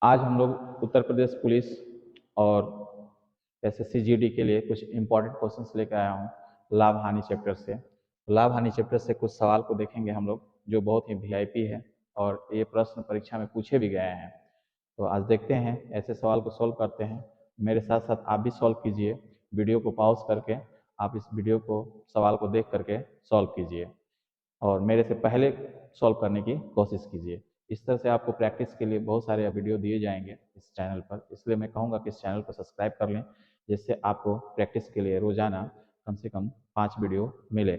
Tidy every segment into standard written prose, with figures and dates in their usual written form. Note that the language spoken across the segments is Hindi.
आज हम लोग उत्तर प्रदेश पुलिस और एसएससी जीडी के लिए कुछ इंपॉर्टेंट क्वेश्चंस लेकर आया हूँ लाभ हानि चैप्टर से। लाभ हानि चैप्टर से कुछ सवाल को देखेंगे हम लोग जो बहुत ही वीआईपी है और ये प्रश्न परीक्षा में पूछे भी गए हैं। तो आज देखते हैं ऐसे सवाल को सॉल्व करते हैं। मेरे साथ साथ आप भी सॉल्व कीजिए, वीडियो को पॉज करके आप इस वीडियो को सवाल को देख करके सॉल्व कीजिए और मेरे से पहले सॉल्व करने की कोशिश कीजिए। इस तरह से आपको प्रैक्टिस के लिए बहुत सारे वीडियो दिए जाएंगे इस चैनल पर, इसलिए मैं कहूँगा कि इस चैनल को सब्सक्राइब कर लें, जिससे आपको प्रैक्टिस के लिए रोजाना कम से कम 5 वीडियो मिले।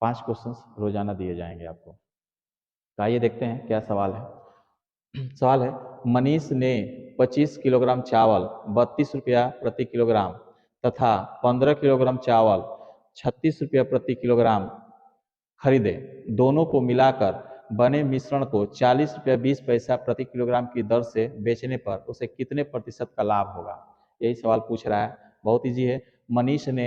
5 क्वेश्चंस रोजाना दिए जाएंगे आपको। तो आइए देखते हैं क्या सवाल है। सवाल है, मनीष ने 25 किलोग्राम चावल 32 रुपया प्रति किलोग्राम तथा 15 किलोग्राम चावल 36 रुपया प्रति किलोग्राम खरीदे। दोनों को मिलाकर बने मिश्रण को 40 रुपया 20 पैसा प्रति किलोग्राम की दर से बेचने पर उसे कितने प्रतिशत का लाभ होगा? यही सवाल पूछ रहा है। बहुत ईजी है। मनीष ने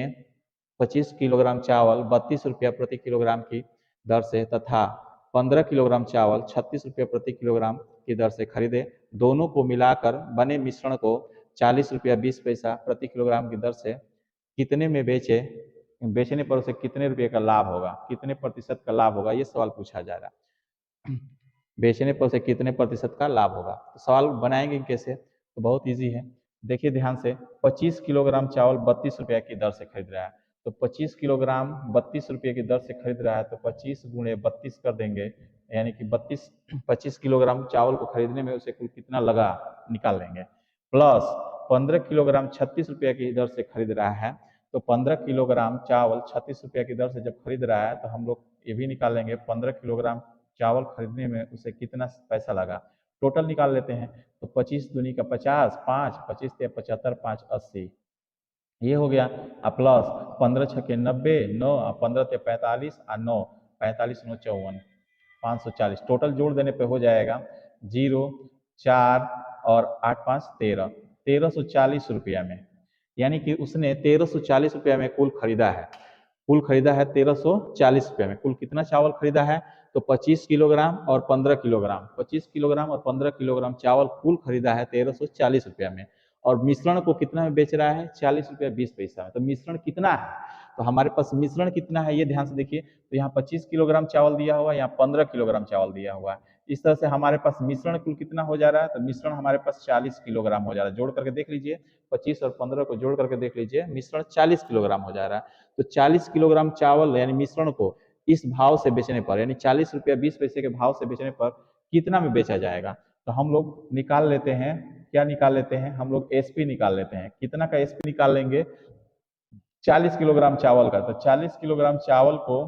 25 किलोग्राम चावल 32 रुपया प्रति किलोग्राम की दर से तथा 15 किलोग्राम चावल 36 रुपया प्रति किलोग्राम की दर से खरीदे। दोनों को मिलाकर बने मिश्रण को 40 रुपया 20 पैसा प्रति किलोग्राम की दर से कितने में बेचने पर उसे कितने रुपये का लाभ होगा, कितने प्रतिशत का लाभ होगा, ये सवाल पूछा जा रहा है। बेचने पर उसे कितने प्रतिशत का लाभ होगा। तो सवाल बनाएंगे कैसे? तो बहुत इजी है, देखिए ध्यान से। 25 किलोग्राम चावल 32 रुपये की दर से खरीद रहा है, तो 25 किलोग्राम 32 रुपये की दर से खरीद रहा है, तो 25 गुणे 32 कर देंगे, यानी कि 25 किलोग्राम चावल को खरीदने में उसे कुल कितना लगा निकाल लेंगे। प्लस 15 किलोग्राम 36 रुपये की दर से खरीद रहा है, तो 15 किलोग्राम चावल 36 रुपये की दर से जब खरीद रहा है तो हम लोग ये भी निकाल लेंगे 15 किलोग्राम चावल खरीदने में उसे कितना पैसा लगा। टोटल निकाल लेते हैं, तो 25 दूनी का 50, 5 25 से 75, 5 80, ये हो गया। प्लस 15 छके 90, 9 15 से 45 और 9 45 9 54 540। टोटल जोड़ देने पे हो जाएगा 0 4 और 8 5 13 1340 रुपया में, यानी कि उसने 1340 रुपया में कुल खरीदा है। कुल खरीदा है 1340 रुपया में। कुल कितना चावल खरीदा है? तो 25 किलोग्राम और 15 किलोग्राम, 25 किलोग्राम और 15 किलोग्राम चावल कुल खरीदा है 1340 रुपया में। और मिश्रण को कितना में बेच रहा है? 40 रुपया 20 पैसा में। तो मिश्रण कितना है? तो हमारे पास मिश्रण कितना है ये ध्यान से देखिए। तो यहाँ 25 किलोग्राम चावल दिया हुआ है, यहाँ 15 किलोग्राम चावल दिया हुआ है। इस तरह से हमारे पास मिश्रण कुल कितना हो जा रहा है? तो मिश्रण हमारे पास 40 किलोग्राम हो जा रहा है। जोड़ करके देख लीजिए, 25 और 15 को जोड़ करके देख लीजिए, मिश्रण 40 किलोग्राम हो जा रहा है। तो 40 किलोग्राम चावल यानी मिश्रण को इस भाव से बेचने पर, यानी 40 रुपया 20 पैसे के भाव से बेचने पर कितना में बेचा जाएगा? तो हम लोग निकाल लेते हैं, क्या निकाल लेते हैं हम लोग? एसपी निकाल लेते हैं। कितना का एसपी निकाल लेंगे? 40 किलोग्राम चावल का। तो 40 किलोग्राम चावल को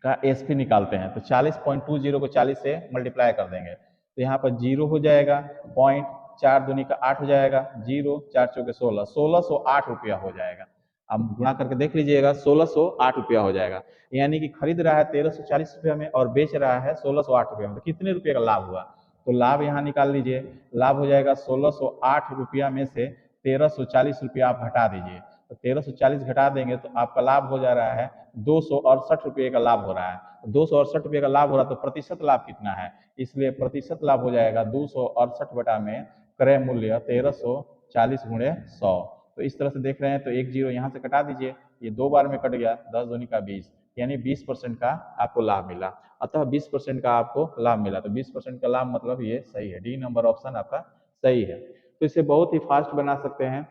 का एसपी निकालते हैं, तो 40.20 को 40 से मल्टीप्लाई कर देंगे, तो यहाँ पर 0 हो जाएगा, पॉइंट 4 दूनी का 8 हो जाएगा, 0 4 चौके 16, 1608 रुपया हो जाएगा। अब गुणा करके देख लीजिएगा, 1608 रुपया हो जाएगा। यानी कि खरीद रहा है 1340 रुपया में और बेच रहा है 1608 रुपया में। तो कितने रुपये का लाभ हुआ? तो लाभ यहाँ निकाल लीजिए। लाभ हो जाएगा 1608 रुपया में से 1340 रुपया आप घटा दीजिए, तो 1340 घटा देंगे तो आपका लाभ हो जा रहा है 268 रुपये का लाभ हो रहा है। 268 रुपये का लाभ हो रहा है, तो प्रतिशत लाभ कितना है? इसलिए प्रतिशत लाभ हो जाएगा 268 बटा में क्रय मूल्य 1340 गुणे 100। तो इस तरह से देख रहे हैं, तो एक जीरो यहाँ से कटा दीजिए, ये 2 बार में कट गया, 10 दूनी का 20, यानी 20% का आपको लाभ मिला। अतः 20% का आपको लाभ मिला, तो 20% का लाभ मतलब ये सही है, डी नंबर ऑप्शन आपका सही है। तो इसे बहुत ही फास्ट बना सकते हैं।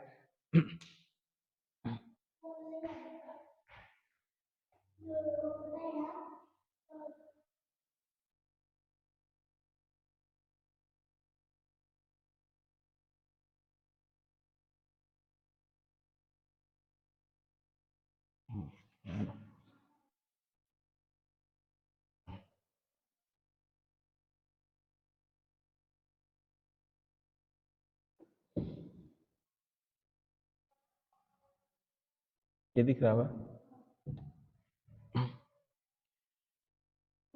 ये दिख रहा होगा,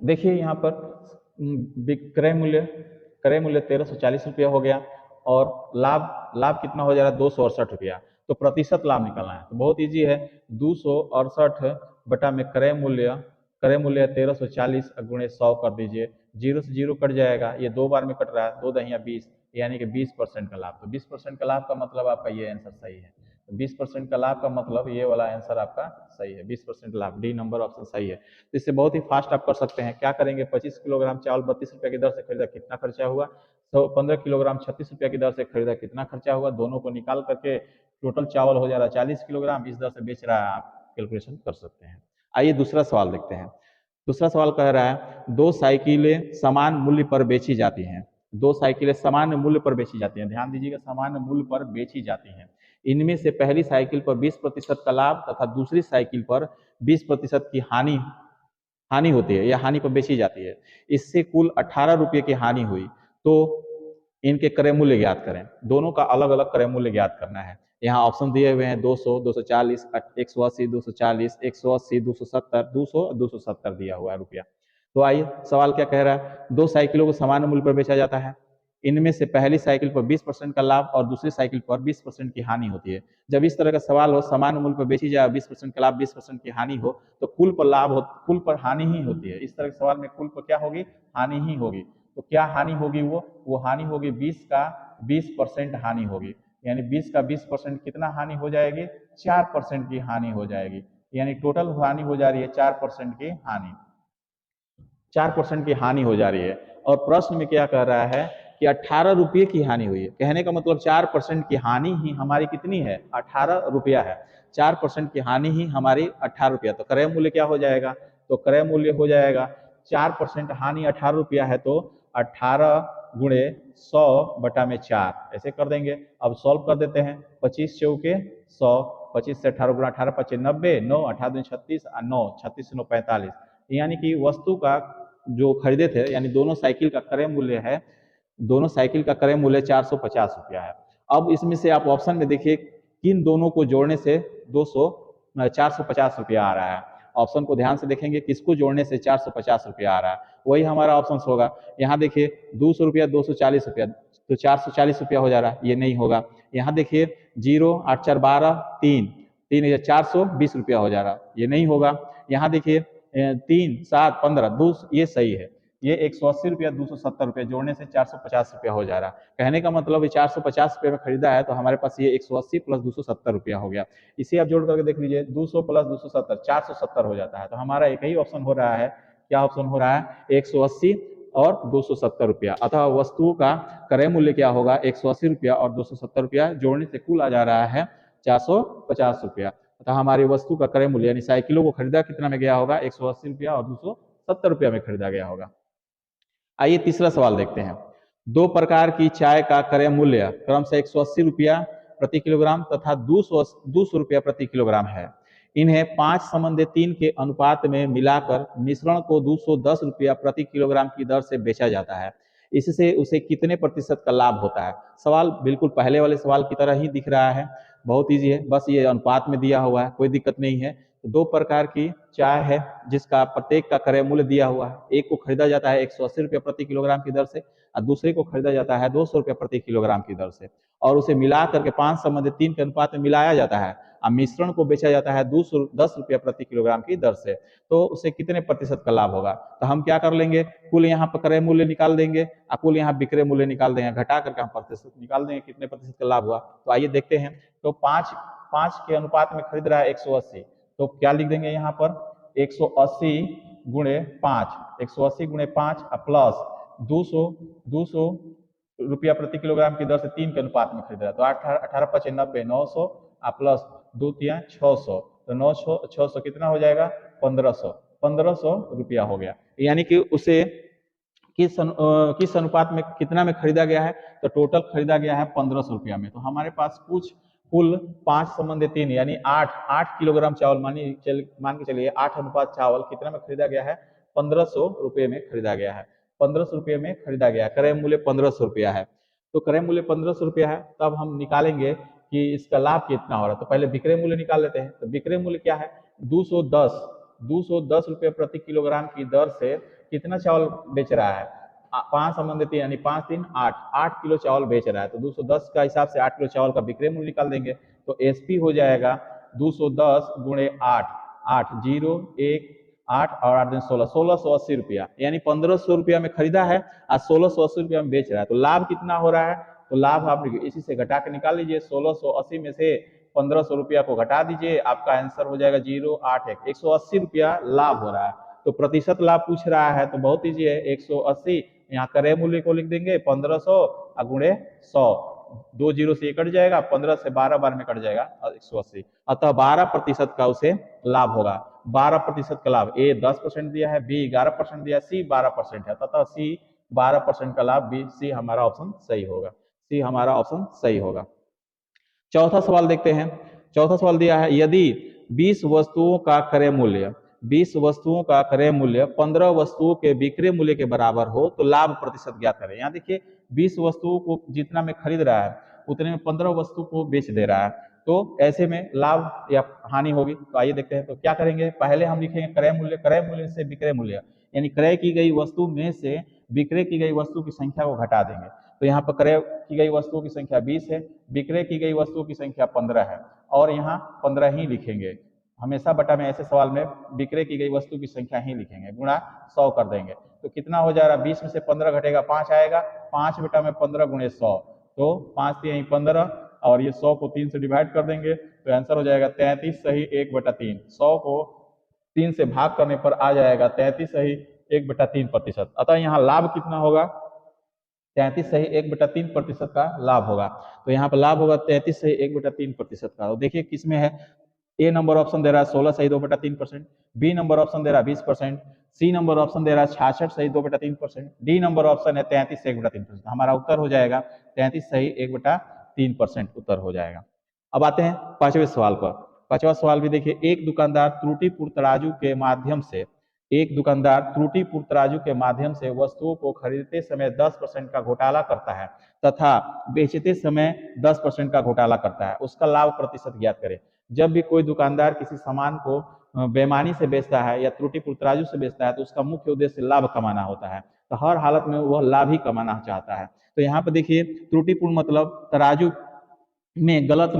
देखिए यहाँ पर क्रय मूल्य 1340 रुपया हो गया और लाभ कितना हो जा रहा है? 268 रुपया। तो प्रतिशत लाभ निकालना है, तो बहुत इजी है, 268 बटा में क्रय मूल्य क्रय मूल्य है 1340 गुणे 100 कर दीजिए, 0 से 0 कट जाएगा, ये 2 बार में कट रहा है, 2 दहिया 20, यानी कि 20% का लाभ। तो 20% का लाभ का मतलब आपका ये आंसर सही है। तो 20% का लाभ का मतलब ये वाला आंसर आपका सही है, 20% लाभ, डी नंबर ऑप्शन सही है। तो इससे बहुत ही फास्ट आप कर सकते हैं। क्या करेंगे, 25 किलोग्राम चावल 32 रुपये की दर से खरीदा, कितना खर्चा हुआ, तो 15 किलोग्राम 36 रुपये की दर से खरीदा, कितना खर्चा हुआ, दोनों को निकाल करके टोटल चावल हो जा रहा है 40 किलोग्राम, इस दर से बेच रहा है, आप कैलकुलेशन कर सकते हैं। आइए दूसरा सवाल देखते हैं। दूसरा सवाल कह रहा है, दो साइकिलें समान मूल्य पर बेची जाती हैं। दो साइकिलें समान मूल्य पर बेची जाती हैं, ध्यान दीजिएगा, समान मूल्य पर बेची जाती हैं। इनमें से पहली साइकिल पर 20% का लाभ तथा दूसरी साइकिल पर 20% की हानि होती है, या हानि पर बेची जाती है। इससे कुल 18 रुपये की हानि हुई, तो इनके क्रय मूल्य ज्ञात करें। दोनों का अलग अलग क्रय मूल्य ज्ञात करना है। यहाँ ऑप्शन दिए हुए हैं 200, 240, 180, 240, 180, 270, 200, 270 दिया हुआ है रुपया। तो आइए सवाल क्या कह रहा है, दो साइकिलों को समान मूल्य पर बेचा जाता है। इनमें से पहली साइकिल पर 20% का लाभ और दूसरी साइकिल पर 20% की हानि होती है। जब इस तरह का सवाल हो, समान मूल्य पर बेची जाए, 20% का लाभ 20% की हानि हो, तो कुल पर लाभ हो, कुल पर हानि ही होती है। इस तरह के सवाल में कुल पर क्या होगी, हानि ही होगी। तो क्या हानि होगी, वो हानि होगी 20 का 20% हानि होगी, यानी 20 का 20% कितना हानि हो जाएगी, 4% की हानि हो जाएगी, यानी टोटल हानि हो जा रही है 4% की हानि, 4% की हानि हो जा रही है। और प्रश्न में क्या कह रहा है कि 18 रुपये की हानि हुई है। कहने का मतलब 4% की हानि ही हमारी कितनी है, 18 रुपया है। 4% की हानि ही हमारी 18 रुपया। तो क्रय मूल्य क्या हो जाएगा, तो क्रय मूल्य हो जाएगा 4% हानि 18 रुपया है, तो 18 गुणे 100 बटा में 4 ऐसे कर देंगे। अब सॉल्व कर देते हैं, 25 चौके 100, 25 से 18 गुणा 18 25 90, 9 18 36, 9 36 9 45, यानी कि वस्तु का जो खरीदे थे, यानी दोनों साइकिल का क्रय मूल्य है, दोनों साइकिल का क्रय मूल्य 450 रुपया है। अब इसमें से आप ऑप्शन में देखिए, किन दोनों को जोड़ने से 450 रुपया आ रहा है। ऑप्शन को ध्यान से देखेंगे, किसको जोड़ने से 450 रुपया आ रहा है, वही हमारा ऑप्शन होगा। यहाँ देखिए 200 रुपया 240 रुपया, तो 440 रुपया हो जा रहा है, ये नहीं होगा। यहाँ देखिए 0 8 4 12 3 3 420 रुपया हो जा रहा, ये नहीं होगा। यहाँ देखिए 3 7 15 2, ये सही है। ये 180 रुपया 270 रुपया जोड़ने से 450 रुपया हो जा रहा। कहने का मतलब ये 450 रुपये में खरीदा है, तो हमारे पास ये 180 प्लस 270 रुपया हो गया। इसे आप जोड़ करके देख लीजिए, 200 प्लस 270 470 हो जाता है। तो हमारा एक ही ऑप्शन हो रहा है, क्या ऑप्शन हो रहा है, 180 और 270 रुपया। अतः वस्तुओं का क्रय मूल्य क्या होगा, 180 रुपया और 270 रुपया जोड़ने से कुल आ जा रहा है 450 रुपया। अतः हमारी वस्तु का क्रय मूल्य यानी साइकिलों को खरीदा कितना में गया होगा, 180 रुपया और 270 रुपया में खरीदा गया होगा। आइए तीसरा सवाल देखते हैं। दो प्रकार की चाय का क्रय मूल्य क्रमशः 180 रुपया प्रति किलोग्राम तथा 200 रुपया प्रति किलोग्राम है। इन्हें 5:3 के अनुपात में मिलाकर मिश्रण को 210 रुपया प्रति किलोग्राम की दर से बेचा जाता है। इससे उसे कितने प्रतिशत का लाभ होता है। सवाल बिल्कुल पहले वाले सवाल की तरह ही दिख रहा है, बहुत ईजी है, बस ये अनुपात में दिया हुआ है, कोई दिक्कत नहीं है। तो दो प्रकार की चाय है जिसका प्रत्येक का क्रय मूल्य दिया हुआ है। एक को खरीदा जाता है 180 रुपये प्रति किलोग्राम की दर से और दूसरे को खरीदा जाता है 200 रुपये प्रति किलोग्राम की दर से, और उसे मिला करके 5:3 के अनुपात में मिलाया जाता है और मिश्रण को बेचा जाता है 210 रुपये प्रति किलोग्राम की दर से। तो उसे कितने प्रतिशत का लाभ होगा। तो हम क्या कर लेंगे, कुल यहाँ पर क्रय मूल्य निकाल देंगे और कुल यहाँ विक्रय मूल्य निकाल देंगे, घटा करके हम प्रतिशत निकाल देंगे कितने प्रतिशत का लाभ हुआ। तो आइए देखते हैं। तो 5 के अनुपात में खरीद रहा है 180, तो क्या लिख देंगे यहाँ पर 180 गुणे 5, 180 गुणे 5 प्लस 200 रुपया प्रति किलोग्राम की दर से 3 के अनुपात में खरीद रहा है। तो 18 5 90, 900 प्लस 2 3 600, तो 9 600 कितना हो जाएगा, 1500 रुपया हो गया। यानी कि उसे किस अनुपात में कितना में खरीदा गया है, तो टोटल खरीदा गया है 1500 रुपया में। तो हमारे पास कुल 5:3 यानी 8 किलोग्राम चावल मान के चलिए 8 चावल कितना में खरीदा गया है, 1500 रुपये में खरीदा गया है। 1500 रुपये में खरीदा गया, क्रय मूल्य 1500 रुपया है। तो क्रय मूल्य 1500 रुपया है, तब हम निकालेंगे कि इसका लाभ कितना हो रहा है। तो पहले विक्रय मूल्य निकाल लेते हैं। तो विक्रय मूल्य क्या है, 210 रुपये प्रति किलोग्राम की दर से कितना चावल बेच रहा है, 5:3 यानी 5 3 8 किलो चावल बेच रहा है। तो 210 का हिसाब से 8 किलो चावल का विक्रय मूल्य निकाल देंगे। तो एसपी हो जाएगा 210 गुणे 8, 8 0 1 8 और 8 दिन 16, 1680 रुपया, यानी 1500 रुपया में खरीदा है और 1680 रुपया में बेच रहा है। तो लाभ कितना हो रहा है? तो लाभ आप इसी से घटा के निकाल लीजिए। 1680 में से 1500 रुपया को घटा दीजिए, आपका आंसर हो जाएगा 081, 180 रुपया लाभ हो रहा है। तो प्रतिशत लाभ पूछ रहा है तो बहुत ईजी है, 180 यहाँ क्रय मूल्य को लिख देंगे 1500 गुणे 100, 2 जीरो से कट जाएगा, 15 से 12 बार में कट जाएगा 180, अतः 12% का उसे लाभ होगा। 12% का लाभ, ए 10% दिया है, बी 11% दिया है, सी 12% है, तथा सी 12% का लाभ, बी सी हमारा ऑप्शन सही होगा, सी हमारा ऑप्शन सही होगा। चौथा सवाल देखते हैं। चौथा सवाल दिया है, यदि 20 वस्तुओं का क्रय मूल्य 20 वस्तुओं का क्रय मूल्य 15 वस्तुओं के विक्रय मूल्य के बराबर हो तो लाभ प्रतिशत ज्ञात करें। यहाँ देखिए 20 वस्तुओं को जितना में खरीद रहा है उतने में 15 वस्तु को बेच दे रहा है, तो ऐसे में लाभ या हानि होगी। तो आइए देखते हैं। तो क्या करेंगे, पहले हम लिखेंगे क्रय मूल्य, क्रय मूल्य से विक्रय मूल्य, यानी क्रय की गई वस्तु में से विक्रय की गई वस्तु की संख्या को घटा देंगे। तो यहाँ पर क्रय की गई वस्तुओं की संख्या 20 है, विक्रय की गई वस्तुओं की संख्या 15 है, और यहाँ 15 ही लिखेंगे। हमेशा बटा में ऐसे सवाल में विक्रय की गई वस्तु की संख्या ही लिखेंगे, गुणा 100 कर देंगे। तो कितना हो जा रहा है, 20 में से 15 घटेगा 5 आएगा, 5 बटा में 15 गुणे 100, तो 5 यही 15, और ये 100 को 3 से डिवाइड कर देंगे तो आंसर हो जाएगा 33 सही 1/3। 100 को 3 से भाग करने पर आ जाएगा 33 सही 1/3%। अतः यहाँ लाभ कितना होगा, 33 सही 1/3% का लाभ होगा। तो यहाँ पर लाभ होगा 33 सही 1/3% का। तो देखिए किसमें है, ए नंबर ऑप्शन दे रहा है 16 सही 2/3%, बी नंबर ऑप्शन दे रहा है 20%, सी नंबर ऑप्शन दे रहा है 66 सही 2/3%, डी नंबर ऑप्शन है 33 से 1/3%। हमारा उत्तर हो जाएगा 33 सही 1/3% उत्तर हो जाएगा। अब आते हैं पांचवें सवाल पर। पांचवा सवाल भी देखिए, एक दुकानदार त्रुटिपूर्ण तराजू के माध्यम से वस्तुओं को खरीदते समय 10% का घोटाला करता है तथा बेचते समय 10% का घोटाला करता है, उसका लाभ प्रतिशत ज्ञात करें। जब भी कोई दुकानदार किसी सामान को बेईमानी से बेचता है या त्रुटिपूर्ण तराजू से बेचता है तो उसका मुख्य उद्देश्य लाभ कमाना होता है, तो हर हालत में वह लाभ ही कमाना चाहता है। तो यहाँ पर देखिए त्रुटिपूर्ण मतलब तराजू में गलत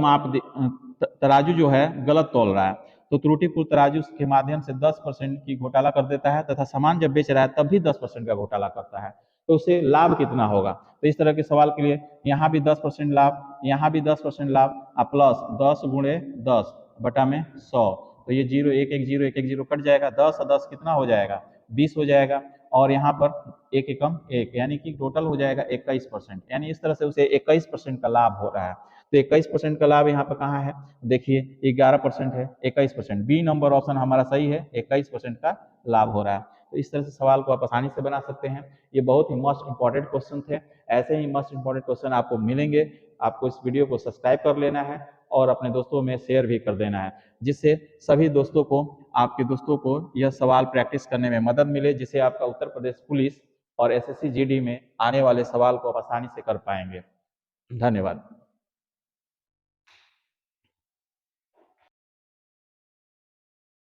तराजू जो है गलत तोल रहा है, तो त्रुटिपूर्ण तराजू के माध्यम से 10% की घोटाला कर देता है तथा सामान जब बेच रहा है तब भी 10% का घोटाला करता है, तो उसे लाभ कितना होगा। तो इस तरह के सवाल के लिए यहाँ भी 10% लाभ, यहाँ भी 10% लाभ, प्लस 10 गुणे 10 बटा में 100, तो ये 0 1 1 0 1 1 0 कट जाएगा, 10 और 10 कितना हो जाएगा 20 हो जाएगा, और यहाँ पर एक एकम 1 यानी कि टोटल हो जाएगा 21%, यानी इस तरह से उसे 21% का लाभ हो रहा है। तो 21% का लाभ यहाँ पर कहाँ है, देखिए 11% है, 21%, बी नंबर ऑप्शन हमारा सही है, 21% का लाभ हो रहा है। तो इस तरह से सवाल को आप आसानी से बना सकते हैं। ये बहुत ही मोस्ट इंपॉर्टेंट क्वेश्चन थे, ऐसे ही मोस्ट इंपॉर्टेंट क्वेश्चन आपको मिलेंगे। आपको इस वीडियो को सब्सक्राइब कर लेना है और अपने दोस्तों में शेयर भी कर देना है, जिससे सभी दोस्तों को, आपके दोस्तों को यह सवाल प्रैक्टिस करने में मदद मिले, जिससे आपका उत्तर प्रदेश पुलिस और SSC GD में आने वाले सवाल को आप आसानी से कर पाएंगे। धन्यवाद।